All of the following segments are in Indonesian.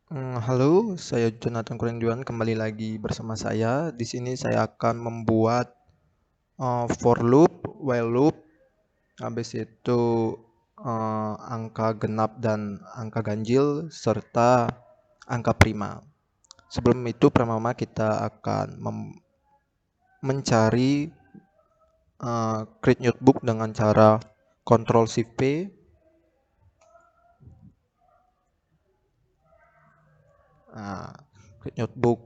Halo, saya Jonathan Kurniawan kembali lagi bersama saya. Di sini saya akan membuat for loop, while loop, habis itu angka genap dan angka ganjil serta angka prima. Sebelum itu, pertama kita akan mencari create notebook dengan cara Ctrl Shift P. Nah, create notebook.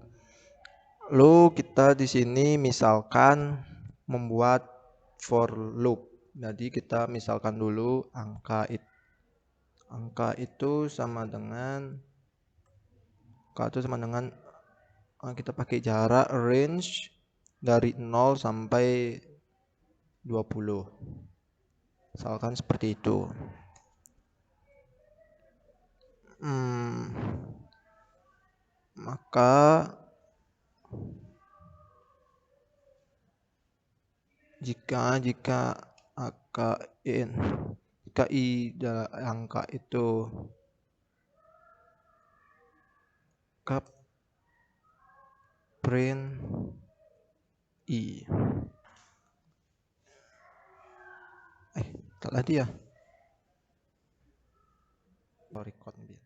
Lalu kita di sini misalkan membuat for loop. Jadi kita misalkan dulu angka itu sama dengan kita pakai jarak range dari 0 sampai 20. Misalkan seperti itu. Maka jika angka jika angka itu cup print i tak tadi ya record biar.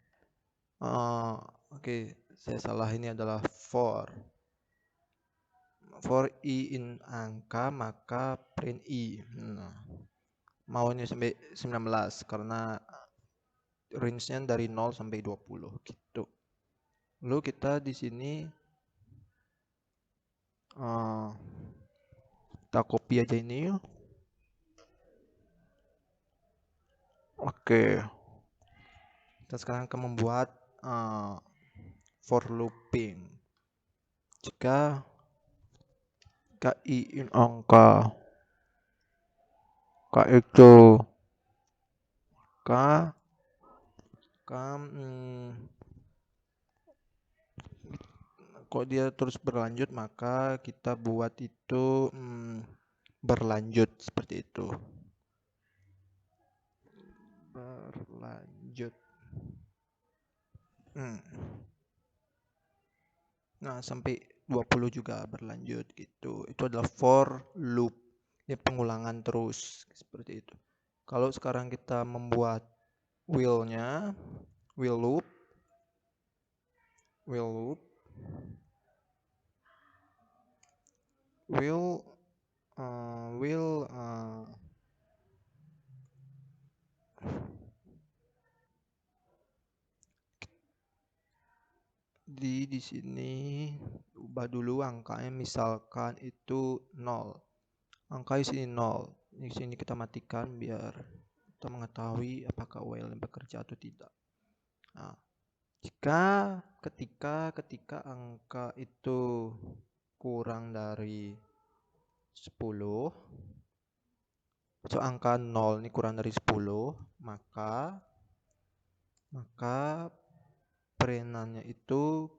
Oke, saya salah, ini adalah for i in angka maka print i. Maunya sampai 19 karena range-nya dari 0 sampai 20 gitu. Lalu kita di sini kita copy aja ini. Oke. Kita sekarang akan membuat for looping. Jika i in angka itu kok dia terus berlanjut, maka kita buat itu berlanjut seperti itu. Berlanjut. Nah, sampai 20 juga berlanjut gitu. Itu adalah for loop. Ini pengulangan terus seperti itu. Kalau sekarang kita membuat while loop di sini ubah dulu angkanya, misalkan itu 0. Angka di sini 0. Di sini kita matikan biar kita mengetahui apakah while bekerja atau tidak. Nah, ketika angka itu kurang dari 10, atau angka 0 ini kurang dari 10, maka printnya itu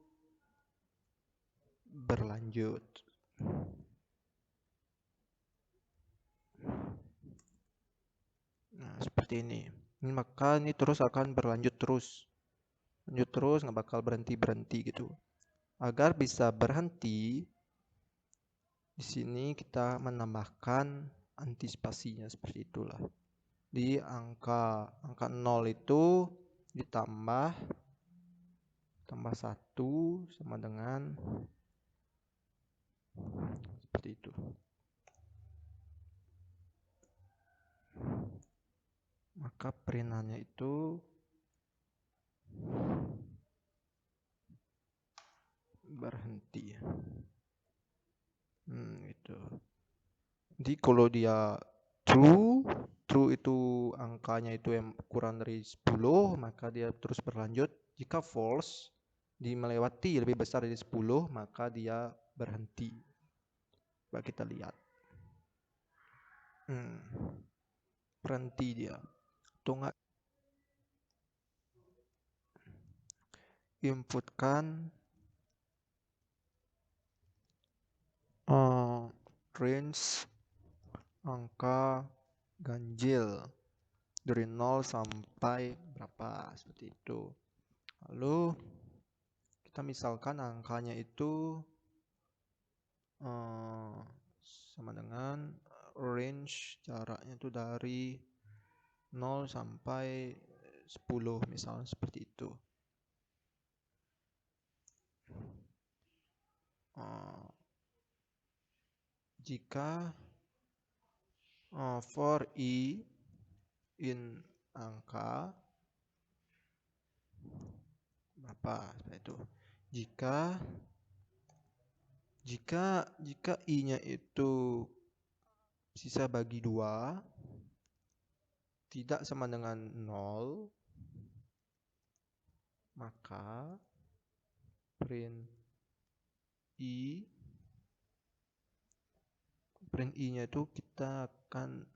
berlanjut. Nah, seperti ini. Maka ini terus akan berlanjut terus. Lanjut terus, nggak bakal berhenti gitu. Agar bisa berhenti, di sini kita menambahkan antisipasinya seperti itulah. Di angka 0 itu ditambah 1 sama dengan seperti itu. Maka perintannya itu berhenti. Itu. Jadi kalau dia true itu angkanya itu yang kurang dari 10, maka dia terus berlanjut. Jika false, melewati lebih besar dari 10, maka dia berhenti. Coba kita lihat. Berhenti dia. Atau enggak, inputkan range angka ganjil dari 0 sampai berapa, seperti itu. Lalu kita misalkan angkanya itu sama dengan range jaraknya itu dari 0 sampai 10 misalnya seperti itu. Jika for i in angka berapa seperti itu. Jika i-nya itu sisa bagi 2 tidak sama dengan 0, maka print i-nya itu kita akan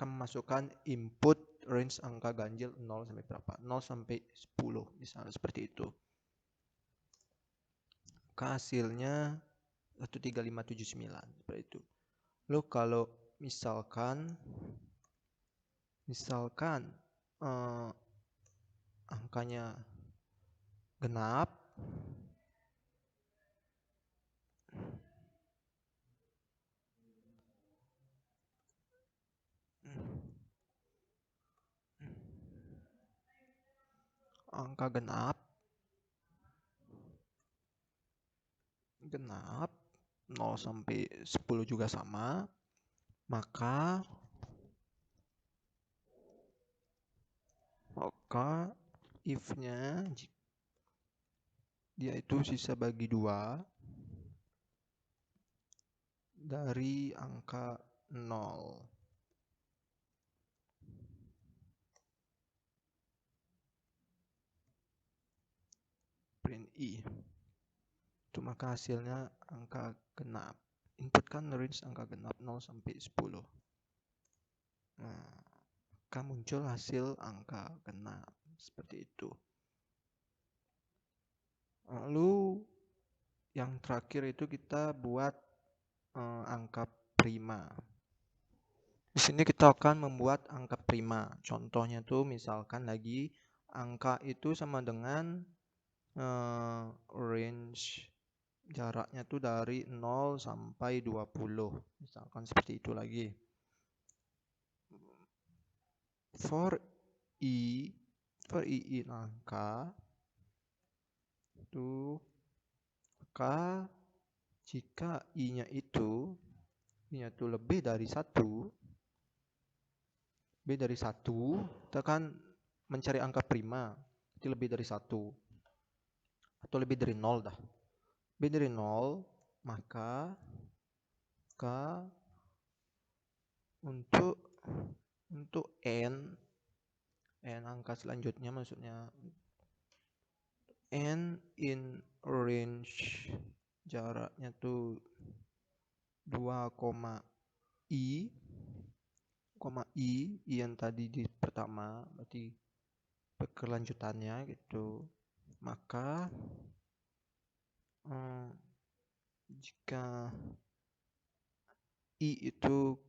memasukkan input range angka ganjil 0 sampai berapa? 0 sampai 10 misalnya seperti itu. Maka hasilnya 13579 seperti itu. Lalu kalau misalkan angkanya genap, angka genap 0 sampai 10 juga sama, maka if-nya dia itu sisa bagi 2 dari angka 0. Print i. Itu maka hasilnya angka genap. Inputkan range angka genap 0 sampai 10. Nah, maka muncul hasil angka genap seperti itu. Lalu yang terakhir itu kita buat angka prima. Di sini kita akan membuat angka prima. Contohnya tuh misalkan lagi angka itu sama dengan range jaraknya tuh dari 0 sampai 20. Misalkan seperti itu lagi. For i in angka itu, maka jika i-nya itu lebih dari 1, kita akan mencari angka prima itu lebih dari 1 atau lebih dari 0 dah. Lebih dari 0, maka untuk n angka selanjutnya, maksudnya n in range jaraknya tuh 2, i yang tadi di pertama, berarti berkelanjutannya gitu. Maka jika i itu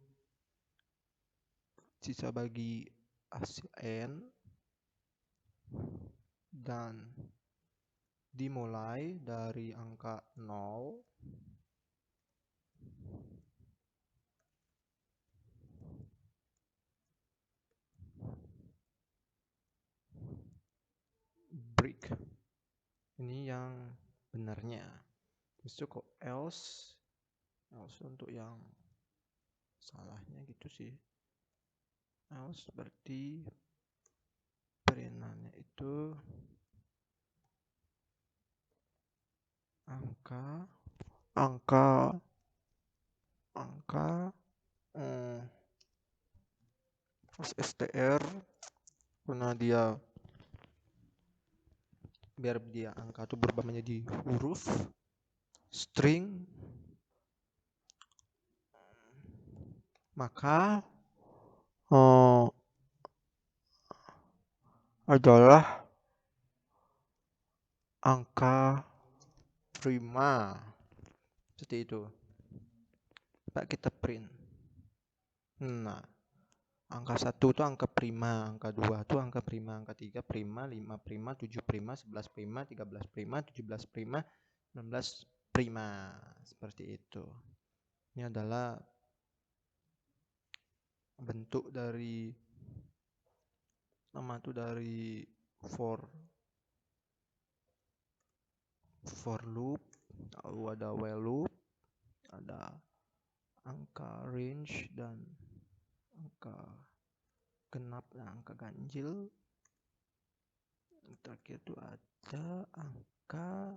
sisa bagi hasil n dan dimulai dari angka 0, break. Ini yang benarnya. Itu kok else untuk yang salahnya gitu sih. Else berarti perinannya itu angka str, karena biar dia angka itu berubah menjadi huruf string, maka adalah angka prima seperti itu. Pak, kita print. Nah, Angka 1 itu angka prima, angka 2 itu angka prima, angka 3 prima, 5 prima, 7 prima, 11 prima, 13 prima, 17 prima, 19 prima. Seperti itu. Ini adalah bentuk dari nama itu dari for loop, lalu ada while loop, ada angka range dan angka genap dan angka ganjil. Yang terakhir itu ada angka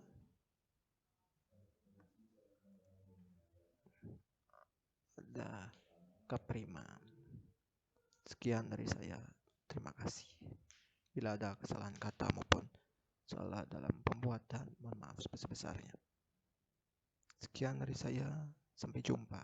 prima. Sekian dari saya. Terima kasih. Bila ada kesalahan kata maupun salah dalam pembuatan, mohon maaf sebesar-besarnya. Sekian dari saya. Sampai jumpa.